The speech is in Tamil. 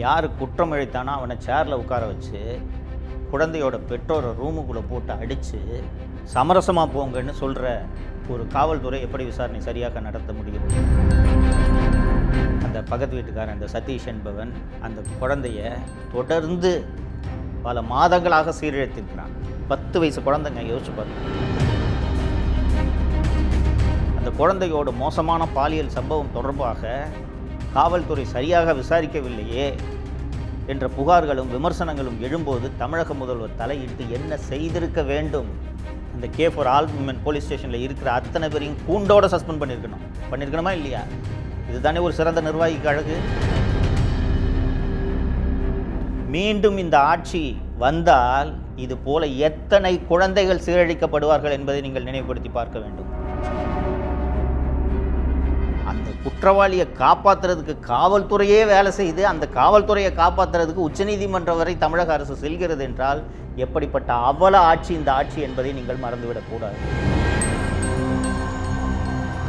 யார் குற்றம் இழைத்தானோ அவனை சேரில் உட்கார வச்சு குழந்தையோட பெற்றோரை ரூமுக்குள்ளே போட்டு அடித்து சமரசமாக போங்கன்னு சொல்கிற ஒரு காவல்துறை எப்படி விசாரணை சரியாக நடத்த முடியும்? அந்த பக்கத்து வீட்டுக்காரன் அந்த சதீஷ் என்பவன் அந்த குழந்தைய தொடர்ந்து பல மாதங்களாக சீரழித்திருக்கிறான். 10 வயசு குழந்தைங்க, யோசிச்சு பாருங்க. அந்த குழந்தையோட மோசமான பாலியல் சம்பவம் தொடர்பாக காவல்துறை சரியாக விசாரிக்கவில்லையே என்ற புகார்களும் விமர்சனங்களும் எழும்போது தமிழக முதல்வர் தலையிட்டு என்ன செய்திருக்க வேண்டும்? அந்த K4 ஆல் விமன் போலீஸ் ஸ்டேஷனில் இருக்கிற அத்தனை பேரையும் கூண்டோட சஸ்பெண்ட் பண்ணியிருக்கணுமா இல்லையா? இதுதானே ஒரு சிறந்த நிர்வாகிக்கு அழகு. மீண்டும் இந்த ஆட்சி வந்தால் இது போல எத்தனை குழந்தைகள் சீரழிக்கப்படுவார்கள் என்பதை நீங்கள் நினைவுபடுத்தி பார்க்க வேண்டும். அந்த குற்றவாளியை காப்பாற்றுறதுக்கு காவல்துறையே வேலை செய்து அந்த காவல்துறையை காப்பாற்றுறதுக்கு உச்சநீதிமன்றம் வரை தமிழக அரசு செல்கிறது என்றால் எப்படிப்பட்ட அவல ஆட்சி இந்த ஆட்சி என்பதை நீங்கள் மறந்துவிடக்கூடாது.